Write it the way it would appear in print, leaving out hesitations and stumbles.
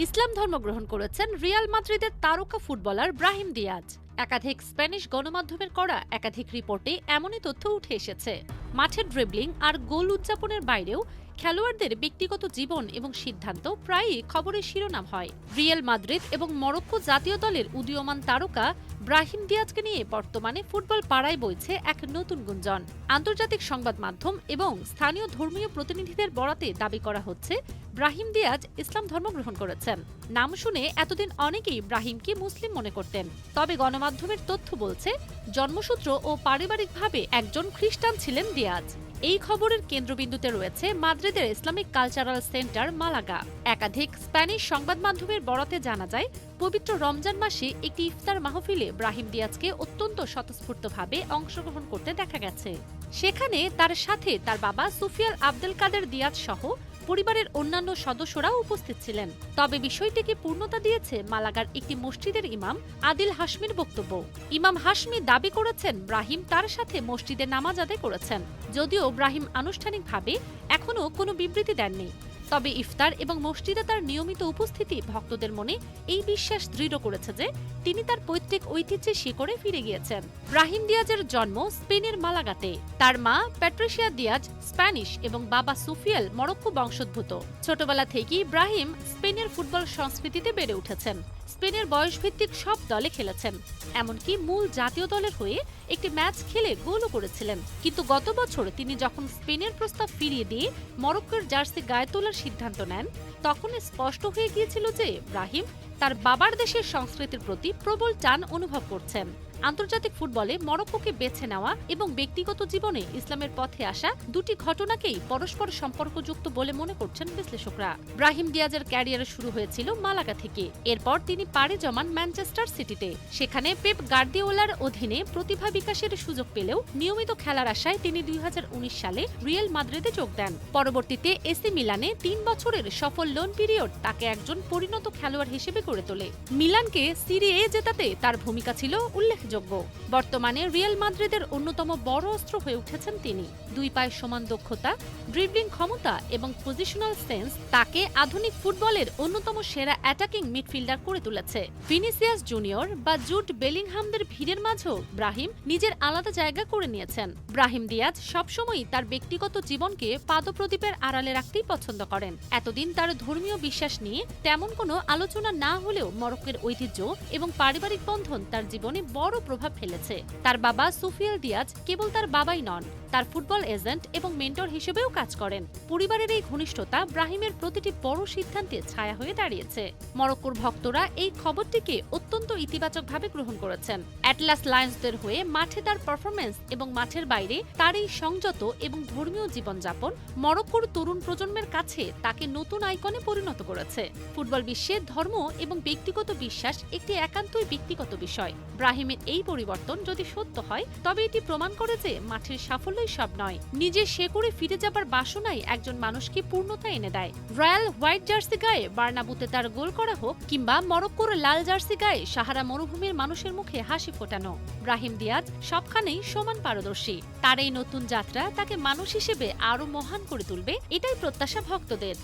ইসলাম ধর্ম গ্রহণ করেছেন রিয়াল মাদ্রিদের তারকা ফুটবলার ব্রাহিম দিয়াজ। একাধিক স্প্যানিশ গণমাধ্যমের করা একাধিক রিপোর্টে এমনই তথ্য উঠে এসেছে। মাঠের ড্রিবলিং আর গোল উদযাপনের বাইরেও খেলোয়াড়দের ব্যক্তিগত জীবন এবং সিদ্ধান্ত প্রায়ই খবরের শিরোনাম হয়। রিয়াল মাদ্রিদ এবং মরক্কো জাতীয় দলের উদীয়মান তারকা ব্রাহিম দিয়াজকে নিয়ে বর্তমানে ফুটবল পাড়ায় বইছে এক নতুন গুঞ্জন। আন্তর্জাতিক সংবাদ মাধ্যম এবং স্থানীয় ধর্মীয় প্রতিনিধিদের বরাতে দাবি করা হচ্ছে ব্রাহিম দিয়াজ ইসলাম ধর্ম গ্রহণ করেছেন। নাম শুনে এতদিন অনেকেই ব্রাহিমকে মুসলিম মনে করতেন, তবে গণমাধ্যমের তথ্য বলছে জন্মসূত্র ও পারিবারিকভাবে একজন খ্রিস্টান ছিলেন দিয়াজ। এই খবরের কেন্দ্রবিন্দুতে রয়েছে মাদ্রিদের ইসলামিক কালচারাল সেন্টার মালাগা। একাধিক স্প্যানিশ সংবাদ মাধ্যমের বরাতে জানা যায়, পবিত্র রমজান মাসে একটি ইফতার মাহফিলে ব্রাহিম দিয়াজকে অত্যন্ত স্বতঃস্ফূর্তভাবে অংশগ্রহণ করতে দেখা গেছে। সেখানে তার সাথে তার বাবা সুফিয়াল আব্দেল কাদের দিয়াজ সহ পরিবারের অন্যান্য সদস্যরাও উপস্থিত ছিলেন। তবে বিষয়টিকে পূর্ণতা দিয়েছে মালাগার একটি মসজিদের ইমাম আদিল হাশমির বক্তব্য। ইমাম হাশমি দাবি করেছেন ব্রাহিম তার সাথে মসজিদে নামাজ আদায় করেছেন, যদিও ব্রাহিম আনুষ্ঠানিকভাবে এখনও কোনো বিবৃতি দেননি। তবে ইফতার এবং মসজিদে তার নিয়মিত উপস্থিতি ভক্তদের মনে এই বিশ্বাস দৃঢ় করেছে যে তিনি তার পৈতৃক ঐতিহ্যে শিকড়ে ফিরে গিয়েছেন। ব্রাহিম দিয়াজের জন্ম স্পেনের মালাগাতে। তার মা প্যাট্রিশিয়া দিয়াজ স্প্যানিশ এবং বাবা সুফিয়াল মরক্কো বংশোদ্ভূত। ছোটবেলা থেকেই ব্রাহিম স্পেনের ফুটবল সংস্কৃতিতে বেড়ে উঠেছেন। স্পেনের বয়সভিত্তিক সব দলে খেলেছেন, এমনকি মূল জাতীয় দলের হয়ে একটি ম্যাচ খেলে গোলও করেছিলেন। কিন্তু গত বছর তিনি যখন স্পেনের প্রস্তাব ফিরিয়ে দিয়ে মরক্কোর জার্সি গায়ে তোলার সিদ্ধান্ত নেন, তখন স্পষ্ট হয়ে গিয়েছিল যে ব্রাহিম তার বাবার দেশের সংস্কৃতির প্রতি প্রবল টান অনুভব করছেন। আন্তর্জাতিক ফুটবলে মরক্কোকে বেছে নেওয়া এবং ব্যক্তিগত জীবনে ইসলামের পথে আসা দুটি ঘটনাকেই পরস্পর সম্পর্কযুক্ত বলে মনে করছেন বিশ্লেষকরা। ব্রাহিম দিয়াজের ক্যারিয়ার শুরু হয়েছিল মালাগা থেকে। এরপর তিনি পাড়ি জমান ম্যানচেস্টার সিটিতে। সেখানে পেপ গার্দিওলার অধীনে প্রতিভা বিকাশের সুযোগ পেলেও নিয়মিত খেলার আশায় তিনি 2019 সালে রিয়াল মাদ্রিদে যোগ দেন। পরবর্তীতে এসি মিলানে 3 বছরের সফল লোন পিরিয়ড তাকে একজন পরিণত খেলোয়াড় হিসেবে গড়ে তোলে। মিলানকে সিরি এ জেতাতে তার ভূমিকা ছিল উল্লেখযোগ্য। বর্তমানে রিয়াল মাদ্রিদের অন্যতম বড় অস্ত্র হয়ে উঠেছেন তিনি। দুই পায়ে সমান দক্ষতা, ড্রিবলিং ক্ষমতা এবং পজিশনাল সেন্স তাকে আধুনিক ফুটবলের অন্যতম সেরা অ্যাটাকিং মিডফিল্ডার করে তুলেছে। ভিনিসিয়াস জুনিয়র বা জুড বেলিংহামদের ভিড়ের মাঝেও ব্রাহিম নিজের আলাদা জায়গা করে নিয়েছেন। ব্রাহিম দিয়াজ সবসময়ই তার ব্যক্তিগত জীবনকে পাদপ্রদীপের আড়ালে রাখতেই পছন্দ করেন। এতদিন তার ধর্মীয় বিশ্বাস নিয়ে তেমন কোনো আলোচনা না হলেও মরক্কোর ঐতিহ্য এবং পারিবারিক বন্ধন তার জীবনে বড় প্রভাব ফেলেছে। তার বাবা সুফিয়াল দিয়াজ কেবল তার বাবাই নন, তার ফুটবল এজেন্ট এবং মেন্টর হিসেবেও কাজ করেন। পরিবারের এই ঘনিষ্ঠতা ব্রাহিমের প্রতিটি বড় সিদ্ধান্তে ছায়া হয়ে দাঁড়িয়েছে। মরক্কোর ভক্তরা এই খবরটিকে অত্যন্ত ইতিবাচকভাবে গ্রহণ করেছেন। অ্যাটলাস লায়ন্সদের হয়ে মাঠে তার পারফরম্যান্স এবং মাঠের বাইরে তার এই সংযত এবং ধর্মীয় জীবনযাপন মরক্কোর তরুণ প্রজন্মের কাছে তাকে নতুন আইকনে পরিণত করেছে। ফুটবল বিশ্বে ধর্ম এবং ব্যক্তিগত বিশ্বাস একটি একান্তই ব্যক্তিগত বিষয়। ব্রাহিমের এই পরিবর্তন যদি সত্য হয়, তবে এটি প্রমাণ করে যে মাঠের সাফল্যই সব নয়, নিজের শেকড়ে ফিরে যাবার বাসনাই একজন মানুষকে পূর্ণতা এনে দেয়। রয়্যাল হোয়াইট জার্সি গায়ে বার্নাবুতে তার গোল করা হোক কিংবা মরক্কোর লাল জার্সি গায়ে সাহারা মরুভূমির মানুষের মুখে হাসি ফোটানো, ব্রাহিম দিয়াজ সবখানেই সমান পারদর্শী। তার এই নতুন যাত্রা তাকে মানুষ হিসেবে আরো মহান করে তুলবে, এটাই প্রত্যাশা ভক্তদের।